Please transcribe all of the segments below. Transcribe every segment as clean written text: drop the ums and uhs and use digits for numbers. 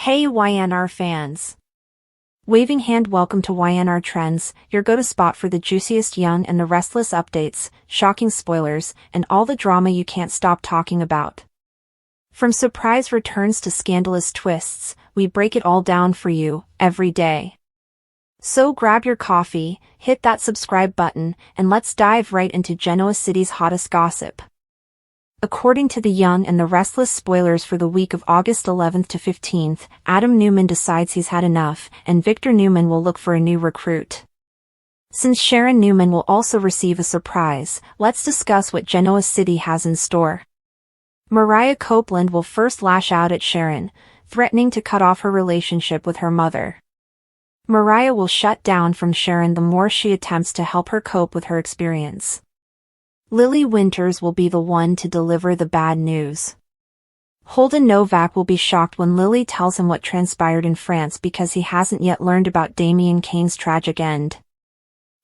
Hey YNR fans! Waving hand, welcome to YNR Trends, your go-to spot for the juiciest Young and the Restless updates, shocking spoilers, and all the drama you can't stop talking about. From surprise returns to scandalous twists, we break it all down for you, every day. So grab your coffee, hit that subscribe button, and let's dive right into Genoa City's hottest gossip. According to the Young and the Restless spoilers for the week of August 11th to 15th, Adam Newman decides he's had enough, and Victor Newman will look for a new recruit. Since Sharon Newman will also receive a surprise, let's discuss what Genoa City has in store. Mariah Copeland will first lash out at Sharon, threatening to cut off her relationship with her mother. Mariah will shut down from Sharon the more she attempts to help her cope with her experience. Lily Winters will be the one to deliver the bad news. Holden Novak will be shocked when Lily tells him what transpired in France because he hasn't yet learned about Damien Kane's tragic end.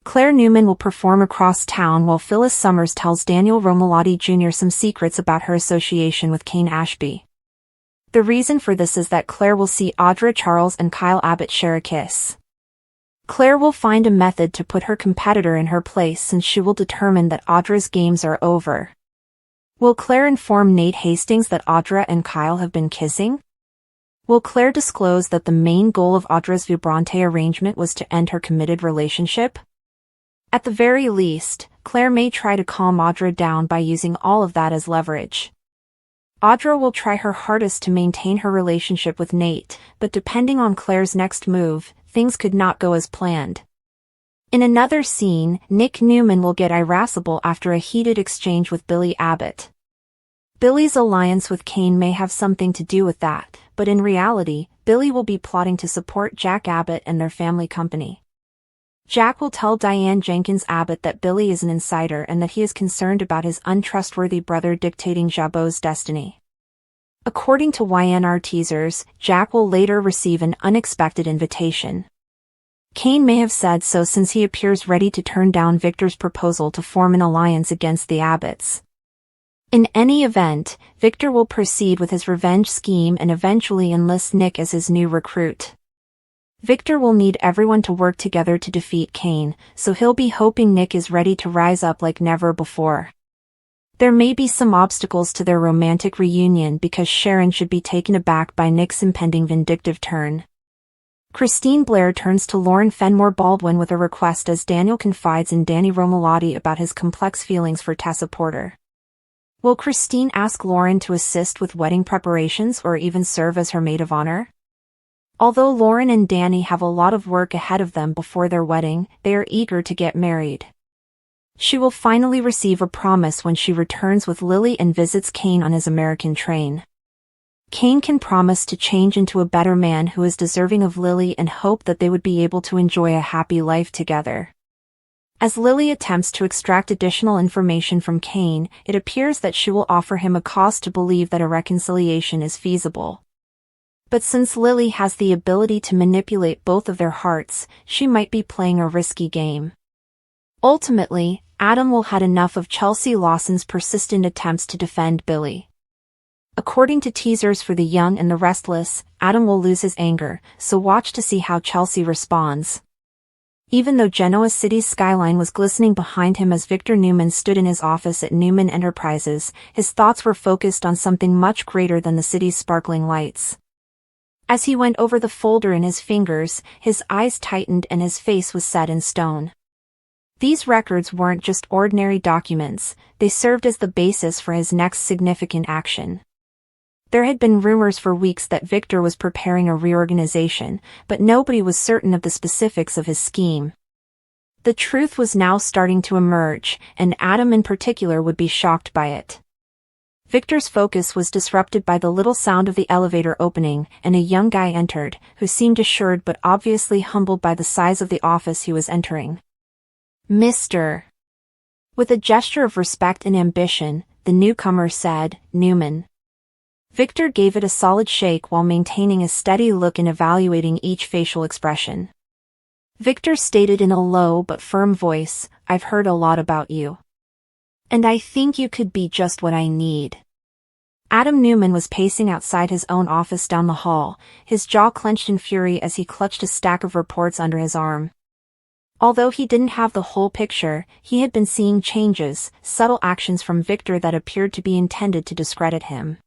Claire Newman will perform across town while Phyllis Summers tells Daniel Romalotti Jr. some secrets about her association with Kane Ashby. The reason for this is that Claire will see Audra Charles and Kyle Abbott share a kiss. Claire will find a method to put her competitor in her place since she will determine that Audra's games are over. Will Claire inform Nate Hastings that Audra and Kyle have been kissing? Will Claire disclose that the main goal of Audra's Vibrante arrangement was to end her committed relationship? At the very least, Claire may try to calm Audra down by using all of that as leverage. Audra will try her hardest to maintain her relationship with Nate, but depending on Claire's next move, things could not go as planned. In another scene, Nick Newman will get irascible after a heated exchange with Billy Abbott. Billy's alliance with Kane may have something to do with that, but in reality, Billy will be plotting to support Jack Abbott and their family company. Jack will tell Diane Jenkins Abbott that Billy is an insider and that he is concerned about his untrustworthy brother dictating Jabot's destiny. According to YNR teasers, Jack will later receive an unexpected invitation. Kane may have said so since he appears ready to turn down Victor's proposal to form an alliance against the Abbotts. In any event, Victor will proceed with his revenge scheme and eventually enlist Nick as his new recruit. Victor will need everyone to work together to defeat Kane, so he'll be hoping Nick is ready to rise up like never before. There may be some obstacles to their romantic reunion because Sharon should be taken aback by Nick's impending vindictive turn. Christine Blair turns to Lauren Fenmore Baldwin with a request as Daniel confides in Danny Romalotti about his complex feelings for Tessa Porter. Will Christine ask Lauren to assist with wedding preparations or even serve as her maid of honor? Although Lauren and Danny have a lot of work ahead of them before their wedding, they are eager to get married. She will finally receive a promise when she returns with Lily and visits Kane on his American train. Kane can promise to change into a better man who is deserving of Lily and hope that they would be able to enjoy a happy life together. As Lily attempts to extract additional information from Kane, it appears that she will offer him a cause to believe that a reconciliation is feasible. But since Lily has the ability to manipulate both of their hearts, she might be playing a risky game. Ultimately, Adam will had enough of Chelsea Lawson's persistent attempts to defend Billy. According to teasers for the Young and the Restless, Adam will lose his anger, so watch to see how Chelsea responds. Even though Genoa City's skyline was glistening behind him as Victor Newman stood in his office at Newman Enterprises, his thoughts were focused on something much greater than the city's sparkling lights. As he went over the folder in his fingers, his eyes tightened and his face was set in stone. These records weren't just ordinary documents, they served as the basis for his next significant action. There had been rumors for weeks that Victor was preparing a reorganization, but nobody was certain of the specifics of his scheme. The truth was now starting to emerge, and Adam in particular would be shocked by it. Victor's focus was disrupted by the little sound of the elevator opening, and a young guy entered, who seemed assured but obviously humbled by the size of the office he was entering. Mr. With a gesture of respect and ambition, the newcomer said, Newman. Victor gave it a solid shake while maintaining a steady look and evaluating each facial expression. Victor stated in a low but firm voice, I've heard a lot about you. And I think you could be just what I need. Adam Newman was pacing outside his own office down the hall, his jaw clenched in fury as he clutched a stack of reports under his arm. Although he didn't have the whole picture, he had been seeing changes, subtle actions from Victor that appeared to be intended to discredit him.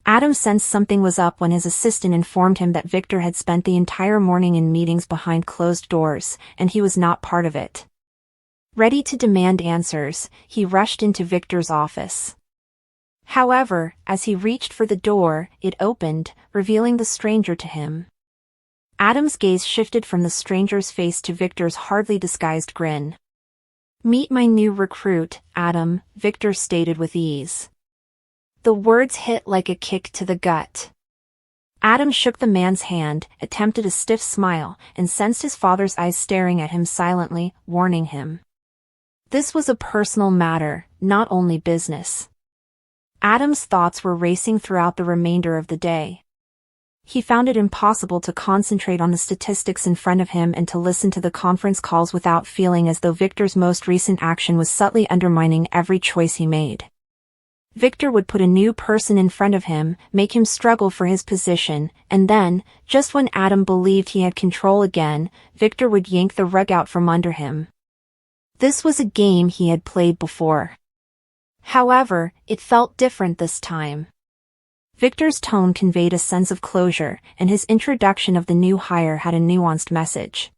Adam sensed something was up when his assistant informed him that Victor had spent the entire morning in meetings behind closed doors, and he was not part of it. Ready to demand answers, he rushed into Victor's office. However, as he reached for the door, it opened, revealing the stranger to him. Adam's gaze shifted from the stranger's face to Victor's hardly disguised grin. "Meet my new recruit, Adam," Victor stated with ease. The words hit like a kick to the gut. Adam shook the man's hand, attempted a stiff smile, and sensed his father's eyes staring at him silently, warning him. This was a personal matter, not only business. Adam's thoughts were racing throughout the remainder of the day. He found it impossible to concentrate on the statistics in front of him and to listen to the conference calls without feeling as though Victor's most recent action was subtly undermining every choice he made. Victor would put a new person in front of him, make him struggle for his position, and then, just when Adam believed he had control again, Victor would yank the rug out from under him. This was a game he had played before. However, it felt different this time. Victor's tone conveyed a sense of closure, and his introduction of the new hire had a nuanced message.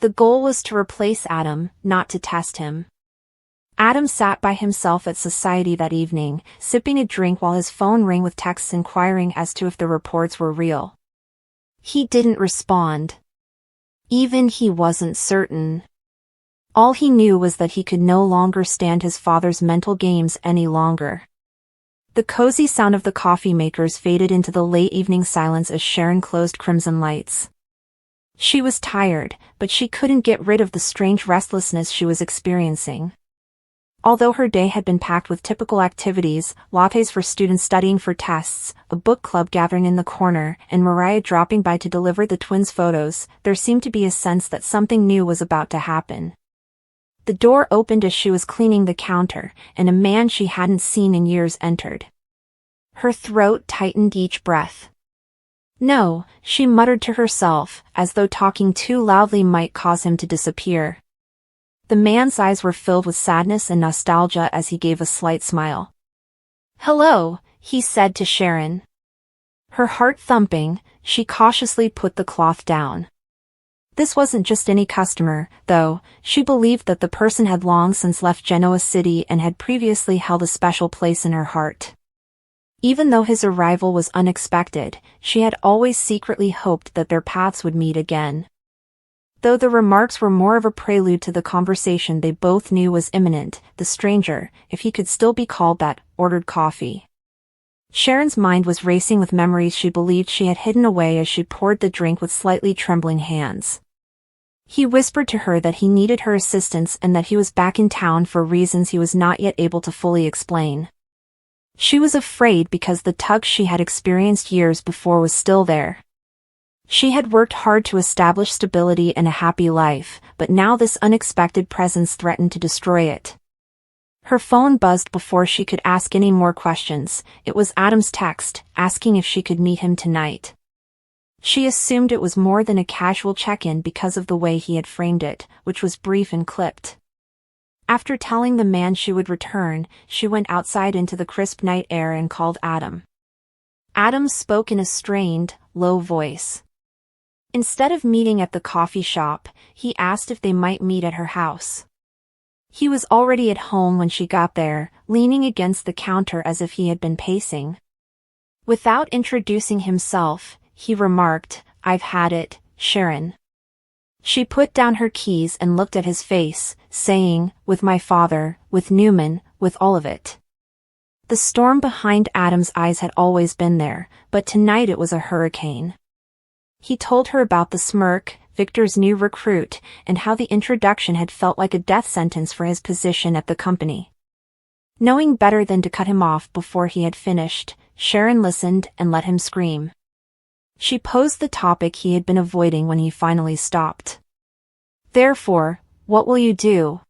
The goal was to replace Adam, not to test him. Adam sat by himself at society that evening, sipping a drink while his phone rang with texts inquiring as to if the reports were real. He didn't respond. Even he wasn't certain. All he knew was that he could no longer stand his father's mental games any longer. The cozy sound of the coffee makers faded into the late evening silence as Sharon closed Crimson Lights. She was tired, but she couldn't get rid of the strange restlessness she was experiencing. Although her day had been packed with typical activities, lattes for students studying for tests, a book club gathering in the corner, and Mariah dropping by to deliver the twins' photos, there seemed to be a sense that something new was about to happen. The door opened as she was cleaning the counter, and a man she hadn't seen in years entered. Her throat tightened each breath. "No," she muttered to herself, as though talking too loudly might cause him to disappear. The man's eyes were filled with sadness and nostalgia as he gave a slight smile. "Hello," he said to Sharon. Her heart thumping, she cautiously put the cloth down. This wasn't just any customer, though. She believed that the person had long since left Genoa City and had previously held a special place in her heart. Even though his arrival was unexpected, she had always secretly hoped that their paths would meet again. Though the remarks were more of a prelude to the conversation they both knew was imminent, the stranger, if he could still be called that, ordered coffee. Sharon's mind was racing with memories she believed she had hidden away as she poured the drink with slightly trembling hands. He whispered to her that he needed her assistance and that he was back in town for reasons he was not yet able to fully explain. She was afraid because the tug she had experienced years before was still there. She had worked hard to establish stability and a happy life, but now this unexpected presence threatened to destroy it. Her phone buzzed before she could ask any more questions. It was Adam's text, asking if she could meet him tonight. She assumed it was more than a casual check-in because of the way he had framed it, which was brief and clipped. After telling the man she would return, she went outside into the crisp night air and called Adam. Adam spoke in a strained, low voice. Instead of meeting at the coffee shop, he asked if they might meet at her house. He was already at home when she got there, leaning against the counter as if he had been pacing. Without introducing himself, he remarked, "I've had it, Sharon." She put down her keys and looked at his face, saying, "With my father, with Newman, with all of it." The storm behind Adam's eyes had always been there, but tonight it was a hurricane. He told her about the smirk, Victor's new recruit, and how the introduction had felt like a death sentence for his position at the company. Knowing better than to cut him off before he had finished, Sharon listened and let him scream. She posed the topic he had been avoiding when he finally stopped. "Therefore, what will you do?"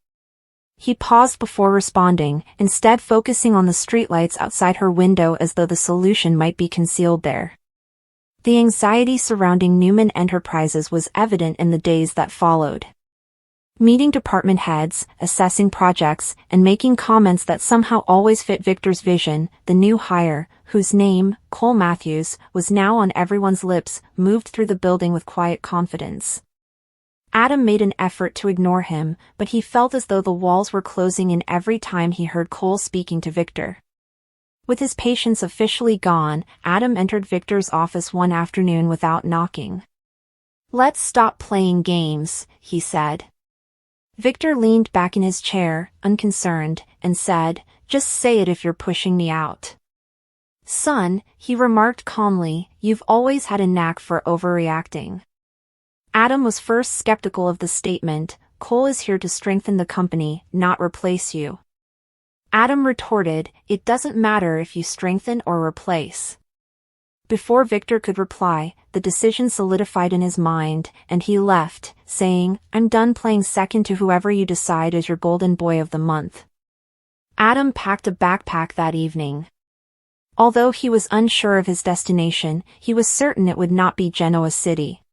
He paused before responding, instead focusing on the streetlights outside her window as though the solution might be concealed there. The anxiety surrounding Newman Enterprises was evident in the days that followed. Meeting department heads, assessing projects, and making comments that somehow always fit Victor's vision, the new hire, whose name, Cole Matthews, was now on everyone's lips, moved through the building with quiet confidence. Adam made an effort to ignore him, but he felt as though the walls were closing in every time he heard Cole speaking to Victor. With his patience officially gone, Adam entered Victor's office one afternoon without knocking. "Let's stop playing games," he said. Victor leaned back in his chair, unconcerned, and said, "Just say it if you're pushing me out." "Son," he remarked calmly, "you've always had a knack for overreacting." Adam was first skeptical of the statement. "Cole is here to strengthen the company, not replace you." Adam retorted, "It doesn't matter if you strengthen or replace." Before Victor could reply, the decision solidified in his mind, and he left, saying, "I'm done playing second to whoever you decide is your golden boy of the month." Adam packed a backpack that evening. Although he was unsure of his destination, he was certain it would not be Genoa City.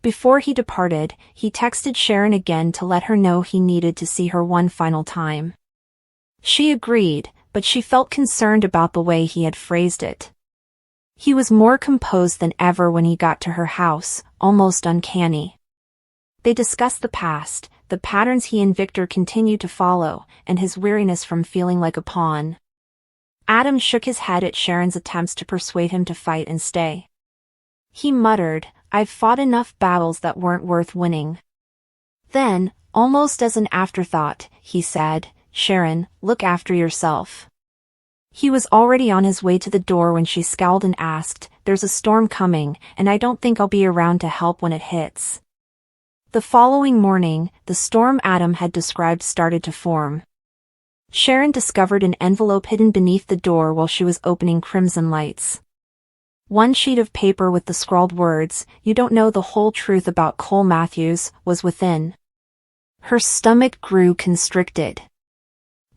Before he departed, he texted Sharon again to let her know he needed to see her one final time. She agreed, but she felt concerned about the way he had phrased it. He was more composed than ever when he got to her house, almost uncanny. They discussed the past, the patterns he and Victor continued to follow, and his weariness from feeling like a pawn. Adam shook his head at Sharon's attempts to persuade him to fight and stay. He muttered, "I've fought enough battles that weren't worth winning." Then, almost as an afterthought, he said, "Sharon, look after yourself." He was already on his way to the door when she scowled and asked, "There's a storm coming, and I don't think I'll be around to help when it hits." The following morning, the storm Adam had described started to form. Sharon discovered an envelope hidden beneath the door while she was opening Crimson Lights. One sheet of paper with the scrawled words, "You don't know the whole truth about Cole Matthews," was within. Her stomach grew constricted.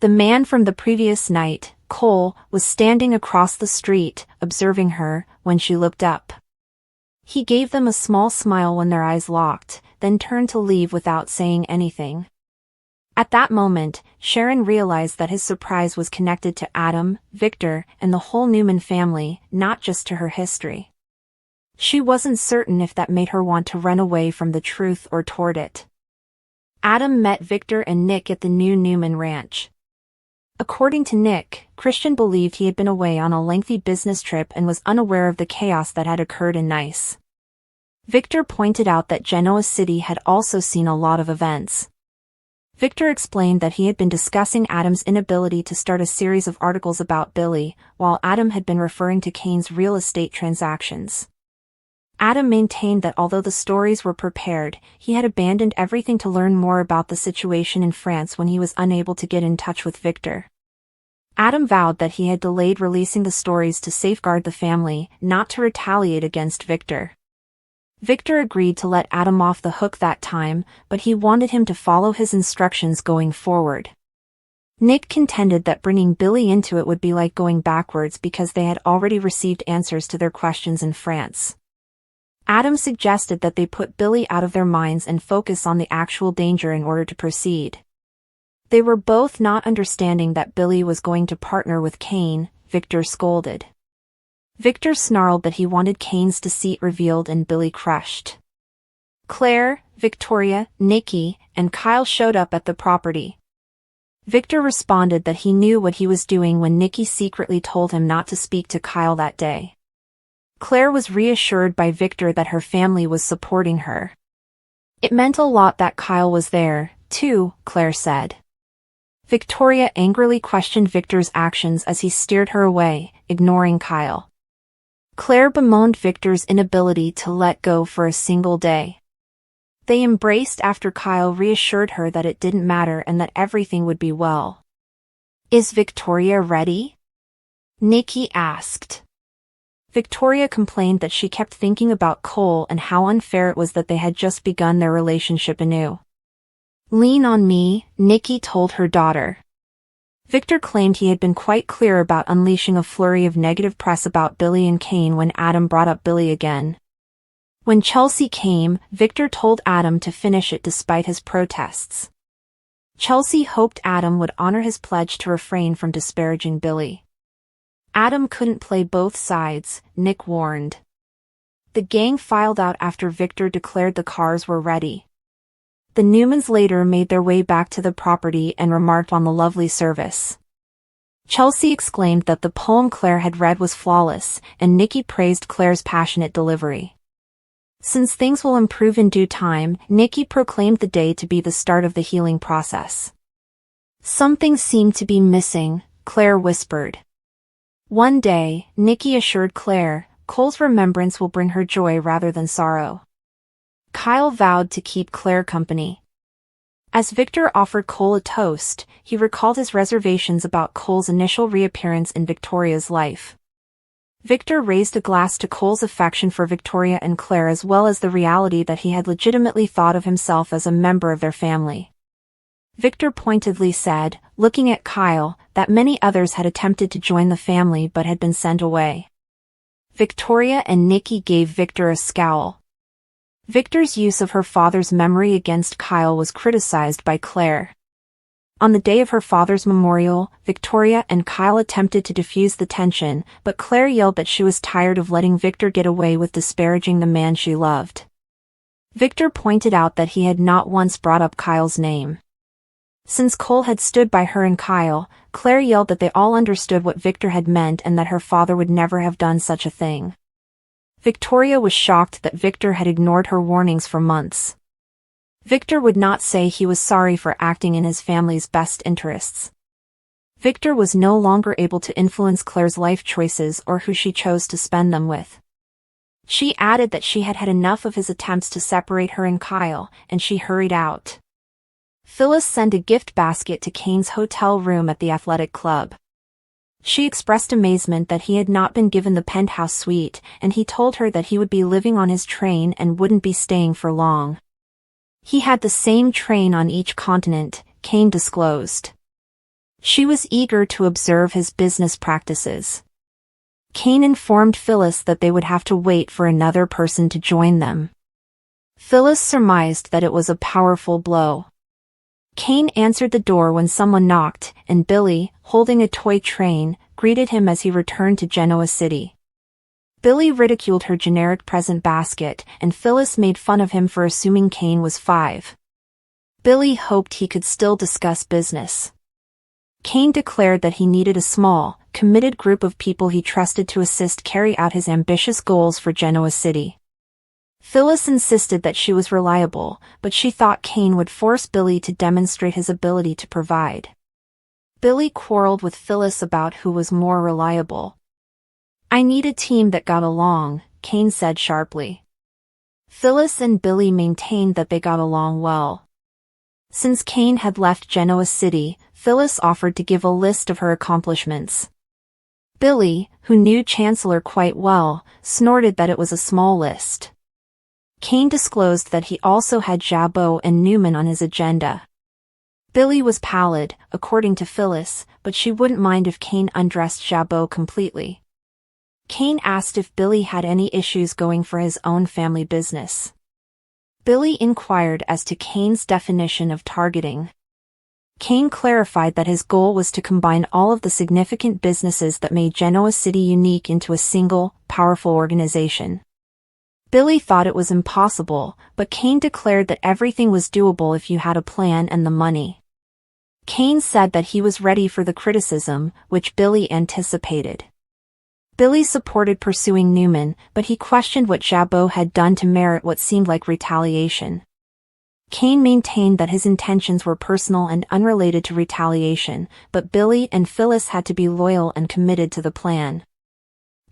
The man from the previous night, Cole, was standing across the street, observing her, when she looked up. He gave them a small smile when their eyes locked, then turned to leave without saying anything. At that moment, Sharon realized that his surprise was connected to Adam, Victor, and the whole Newman family, not just to her history. She wasn't certain if that made her want to run away from the truth or toward it. Adam met Victor and Nick at the new Newman ranch. According to Nick, Christian believed he had been away on a lengthy business trip and was unaware of the chaos that had occurred in Nice. Victor pointed out that Genoa City had also seen a lot of events. Victor explained that he had been discussing Adam's inability to start a series of articles about Billy, while Adam had been referring to Kane's real estate transactions. Adam maintained that although the stories were prepared, he had abandoned everything to learn more about the situation in France when he was unable to get in touch with Victor. Adam vowed that he had delayed releasing the stories to safeguard the family, not to retaliate against Victor. Victor agreed to let Adam off the hook that time, but he wanted him to follow his instructions going forward. Nick contended that bringing Billy into it would be like going backwards because they had already received answers to their questions in France. Adam suggested that they put Billy out of their minds and focus on the actual danger in order to proceed. They were both not understanding that Billy was going to partner with Kane. Victor scolded. Victor snarled that he wanted Kane's deceit revealed and Billy crushed. Claire, Victoria, Nikki, and Kyle showed up at the property. Victor responded that he knew what he was doing when Nikki secretly told him not to speak to Kyle that day. Claire was reassured by Victor that her family was supporting her. It meant a lot that Kyle was there, too, Claire said. Victoria angrily questioned Victor's actions as he steered her away, ignoring Kyle. Claire bemoaned Victor's inability to let go for a single day. They embraced after Kyle reassured her that it didn't matter and that everything would be well. "Is Victoria ready?" Nikki asked. Victoria complained that she kept thinking about Cole and how unfair it was that they had just begun their relationship anew. Lean on me, Nikki told her daughter. Victor claimed he had been quite clear about unleashing a flurry of negative press about Billy and Kane when Adam brought up Billy again. When Chelsea came, Victor told Adam to finish it despite his protests. Chelsea hoped Adam would honor his pledge to refrain from disparaging Billy. Adam couldn't play both sides, Nick warned. The gang filed out after Victor declared the cars were ready. The Newmans later made their way back to the property and remarked on the lovely service. Chelsea exclaimed that the poem Claire had read was flawless, and Nikki praised Claire's passionate delivery. Since things will improve in due time, Nikki proclaimed the day to be the start of the healing process. Something seemed to be missing, Claire whispered. One day, Nikki assured Claire, Cole's remembrance will bring her joy rather than sorrow. Kyle vowed to keep Claire company. As Victor offered Cole a toast, he recalled his reservations about Cole's initial reappearance in Victoria's life. Victor raised a glass to Cole's affection for Victoria and Claire as well as the reality that he had legitimately thought of himself as a member of their family. Victor pointedly said, looking at Kyle, that many others had attempted to join the family but had been sent away. Victoria and Nikki gave Victor a scowl. Victor's use of her father's memory against Kyle was criticized by Claire. On the day of her father's memorial, Victoria and Kyle attempted to diffuse the tension, but Claire yelled that she was tired of letting Victor get away with disparaging the man she loved. Victor pointed out that he had not once brought up Kyle's name. Since Cole had stood by her and Kyle, Claire yelled that they all understood what Victor had meant and that her father would never have done such a thing. Victoria was shocked that Victor had ignored her warnings for months. Victor would not say he was sorry for acting in his family's best interests. Victor was no longer able to influence Claire's life choices or who she chose to spend them with. She added that she had had enough of his attempts to separate her and Kyle, and she hurried out. Phyllis sent a gift basket to Kane's hotel room at the athletic club. She expressed amazement that he had not been given the penthouse suite, and he told her that he would be living on his train and wouldn't be staying for long. He had the same train on each continent, Kane disclosed. She was eager to observe his business practices. Kane informed Phyllis that they would have to wait for another person to join them. Phyllis surmised that it was a powerful blow. Kane answered the door when someone knocked, and Billy, holding a toy train, greeted him as he returned to Genoa City. Billy ridiculed her generic present basket, and Phyllis made fun of him for assuming Kane was 5. Billy hoped he could still discuss business. Kane declared that he needed a small, committed group of people he trusted to assist carry out his ambitious goals for Genoa City. Phyllis insisted that she was reliable, but she thought Kane would force Billy to demonstrate his ability to provide. Billy quarreled with Phyllis about who was more reliable. "I need a team that got along," Kane said sharply. Phyllis and Billy maintained that they got along well. Since Kane had left Genoa City, Phyllis offered to give a list of her accomplishments. Billy, who knew Chancellor quite well, snorted that it was a small list. Kane disclosed that he also had Jabot and Newman on his agenda. Billy was pallid, according to Phyllis, but she wouldn't mind if Kane undressed Jabot completely. Kane asked if Billy had any issues going for his own family business. Billy inquired as to Kane's definition of targeting. Kane clarified that his goal was to combine all of the significant businesses that made Genoa City unique into a single, powerful organization. Billy thought it was impossible, but Kane declared that everything was doable if you had a plan and the money. Kane said that he was ready for the criticism, which Billy anticipated. Billy supported pursuing Newman, but he questioned what Jabot had done to merit what seemed like retaliation. Kane maintained that his intentions were personal and unrelated to retaliation, but Billy and Phyllis had to be loyal and committed to the plan.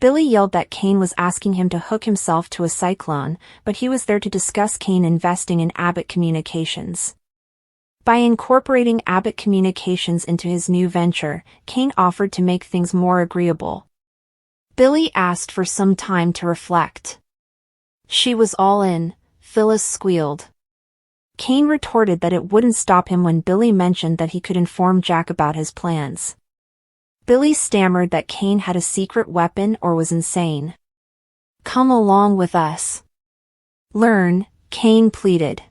Billy yelled that Kane was asking him to hook himself to a cyclone, but he was there to discuss Kane investing in Abbott Communications. By incorporating Abbott Communications into his new venture, Kane offered to make things more agreeable. Billy asked for some time to reflect. "She was all in," Phyllis squealed. Kane retorted that it wouldn't stop him when Billy mentioned that he could inform Jack about his plans. Billy stammered that Kane had a secret weapon or was insane. "Come along with us. Learn," Kane pleaded.